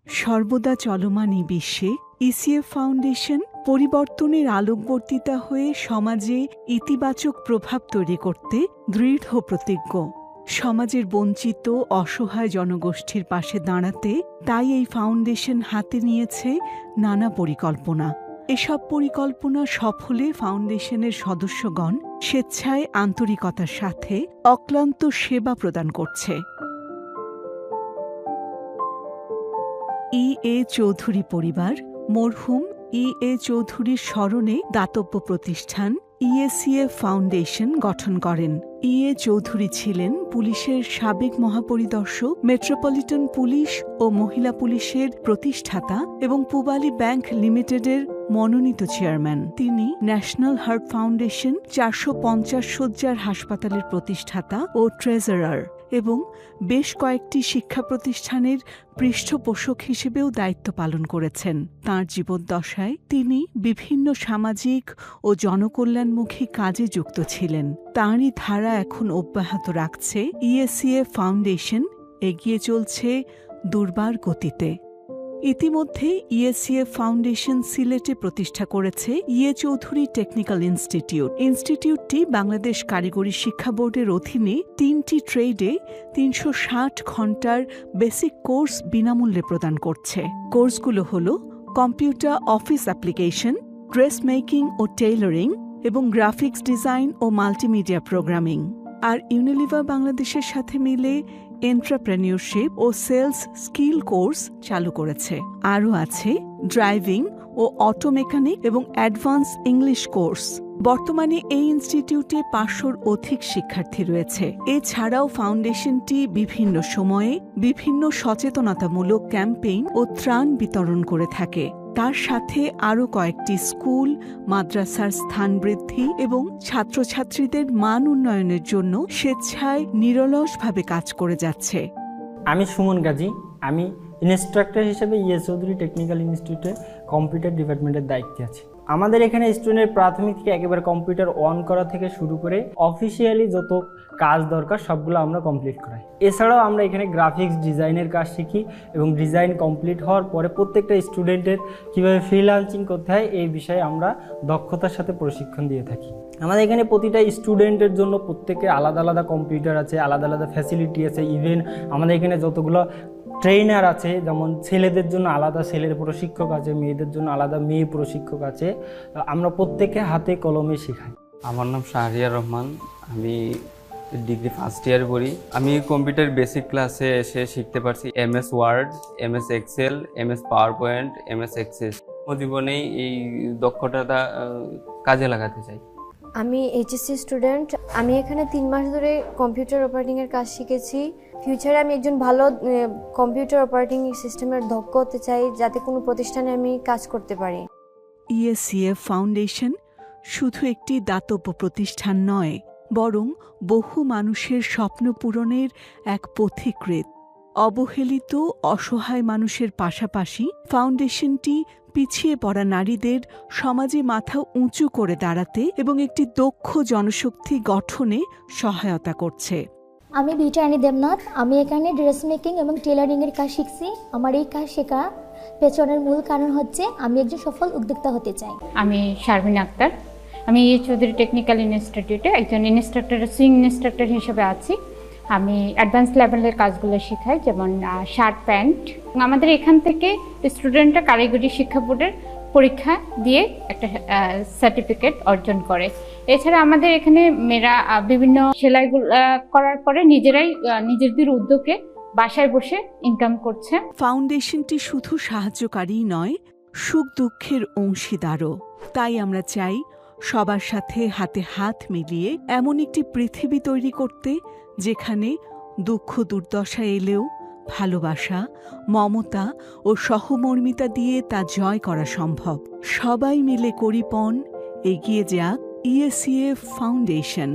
সর্বদা চলমান এই বিশ্বে ইসিএফ ফাউন্ডেশন পরিবর্তনের আলোকবর্তিতা হয়ে সমাজে ইতিবাচক প্রভাব তৈরি করতে দৃঢ় প্রতিজ্ঞ। সমাজের বঞ্চিত অসহায় জনগোষ্ঠীর পাশে দাঁড়াতে তাই এই ফাউন্ডেশন হাতে নিয়েছে নানা পরিকল্পনা। এসব পরিকল্পনা সফলে ফাউন্ডেশনের সদস্যগণ স্বেচ্ছায় আন্তরিকতার সাথে অক্লান্ত সেবা প্রদান করছে। ই.এ. চৌধুরী পরিবার মরহুম ই.এ. চৌধুরীর স্মরণে দাতব্য প্রতিষ্ঠান ইএসিএফ ফাউন্ডেশন গঠন করেন। ই.এ. চৌধুরী ছিলেন পুলিশের সাবেক মহাপরিদর্শক, মেট্রোপলিটন পুলিশ ও মহিলা পুলিশের প্রতিষ্ঠাতা এবং পূবালী ব্যাংক লিমিটেডের মনোনীত চেয়ারম্যান। তিনি ন্যাশনাল হার্ট ফাউন্ডেশন 450 শয্যার হাসপাতালের প্রতিষ্ঠাতা ও ট্রেজারার এবং বেশ কয়েকটি শিক্ষা প্রতিষ্ঠানের পৃষ্ঠপোষক হিসেবেও দায়িত্ব পালন করেছেন। তাঁর জীবদ্দশায় তিনি বিভিন্ন সামাজিক ও জনকল্যাণমুখী কাজে যুক্ত ছিলেন। তাঁরই ধারা এখন অব্যাহত রাখছে ইএসিএফ ফাউন্ডেশন, এগিয়ে চলছে দুর্বার গতিতে। ইতিমধ্যে ইএসিএফ ফাউন্ডেশন সিলেটে প্রতিষ্ঠা করেছে ই.এ. Chowdhury technical institute. ইনস্টিটিউটটি বাংলাদেশ কারিগরি শিক্ষা বোর্ডের অধীনে 3টি ট্রেডে 360 ঘণ্টার বেসিক কোর্স বিনামূল্যে প্রদান করছে। কোর্সগুলো হল computer office application, dress making ও টেইলরিং এবং গ্রাফিক্স ডিজাইন ও মাল্টিমিডিয়া প্রোগ্রামিং। আর ইউনিলিভার বাংলাদেশের সাথে মিলে এন্ট্রাপ্রেনিয়রশিপ ও সেলস স্কিল কোর্স চালু করেছে। আরও আছে ড্রাইভিং ও অটো মেকানিক এবং অ্যাডভান্স ইংলিশ কোর্স। বর্তমানে এই ইনস্টিটিউটে 500-র অধিক শিক্ষার্থী রয়েছে। এছাড়াও ফাউন্ডেশনটি বিভিন্ন সময়ে বিভিন্ন সচেতনতামূলক ক্যাম্পেইন ও ত্রাণ বিতরণ করে থাকে। তার সাথে আরও কয়েকটি স্কুল, মাদ্রাসার স্থান বৃদ্ধি এবং ছাত্রছাত্রীদের মান উন্নয়নের জন্য স্বেচ্ছায় নিরলসভাবে কাজ করে যাচ্ছে। আমি সুমন গাজী, আমি ইনস্ট্রাক্টর হিসেবে ই.এ. চৌধুরী টেকনিক্যাল ইনস্টিটিউটে কম্পিউটার ডিপার্টমেন্টের দায়িত্বে আছি। আমাদের এখানে স্টুডেন্টের প্রাথমিক থেকে একেবারে কম্পিউটার অন করা থেকে শুরু করে অফিসিয়ালি যত কাজ দরকার সবগুলো আমরা কমপ্লিট করাই। এছাড়াও আমরা এখানে গ্রাফিক্স ডিজাইনের কাজ শিখি এবং ডিজাইন কমপ্লিট হওয়ার পরে প্রত্যেকটা স্টুডেন্টের কীভাবে ফ্রিল্যান্সিং করতে হয় এই বিষয়ে আমরা দক্ষতার সাথে প্রশিক্ষণ দিয়ে থাকি। আমাদের এখানে প্রতিটা স্টুডেন্টের জন্য প্রত্যেকের আলাদা আলাদা কম্পিউটার আছে, আলাদা আলাদা ফ্যাসিলিটি আছে। ইভেন আমাদের এখানে যতগুলো ট্রেনার আছে, যেমন ছেলেদের জন্য আলাদা ছেলের প্রশিক্ষক আছে, মেয়েদের জন্য আলাদা মেয়ে প্রশিক্ষক আছে। আমরা প্রত্যেকে হাতে কলমে শেখাই। আমার নাম শাহরিয়ার রহমান, আমি ডিগ্রি ফার্স্ট ইয়ার পড়ি। আমি কম্পিউটার বেসিক ক্লাসে এসে শিখতে পারছি MS Word, MS Excel, MS PowerPoint, MS Access. জীবনেই এই দক্ষতাটা কাজে লাগাতে চাই। আমি HSC স্টুডেন্ট। আমি এখানে 3 মাস ধরে কম্পিউটার অপারেটিংয়ের কাজ শিখেছি। ফিউচারে আমি একজন ভালো কম্পিউটার অপারেটিং সিস্টেমের দক্ষ হতে চাই, যাতে কোনো প্রতিষ্ঠানে আমি কাজ করতে পারি। ইএসিএফ ফাউন্ডেশন শুধু একটি দাতব্য প্রতিষ্ঠান নয়, বরং বহু মানুষের স্বপ্ন পূরণের এক পথিকৃৎ। অবহেলিত অসহায় মানুষের পাশাপাশি ফাউন্ডেশনটি পিছিয়ে পড়া নারীদের সমাজে মাথা উঁচু করে দাঁড়াতে এবং একটি দক্ষ জনশক্তি গঠনে সহায়তা করছে। আমি বিটারানী দেবনাথ। আমি এখানে ড্রেস মেকিং এবং টেলারিংয়ের কাজ শিখছি। আমার এই কাজ শেখা পেছনের মূল কারণ হচ্ছে আমি একজন সফল উদ্যোক্তা হতে চাই। আমি শারমিন আক্তার। আমি ই.এ. চৌধুরী টেকনিক্যাল ইনস্টিটিউটে একজন ইনস্ট্রাক্টর, সুইং ইনস্ট্রাক্টর হিসেবে আছি। আমি অ্যাডভান্স লেভেলের কাজগুলো শেখাই, যেমন শার্ট, প্যান্ট। আমাদের এখান থেকে স্টুডেন্টরা কারিগরি শিক্ষা বোর্ডের পরীক্ষা দিয়ে একটা সার্টিফিকেট অর্জন করে। এছাড়া আমাদের এখানে মেয়েরা বিভিন্ন সেলাইগুলো করার পরে নিজেরাই নিজেদের উদ্যোগে বাসায় বসে ইনকাম করছে। ফাউন্ডেশনটি শুধু সাহায্যকারী নয়, সুখ দুঃখের অংশীদারও। তাই আমরা চাই সবার সাথে হাতে হাত মিলিয়ে এমন একটি পৃথিবী তৈরি করতে, যেখানে দুঃখ দুর্দশা এলেও ভালোবাসা, মমতা ও সহমর্মিতা দিয়ে তা জয় করা সম্ভব। সবাই মিলে করি পণ, এগিয়ে যাক ইএসিএফ ফাউন্ডেশন।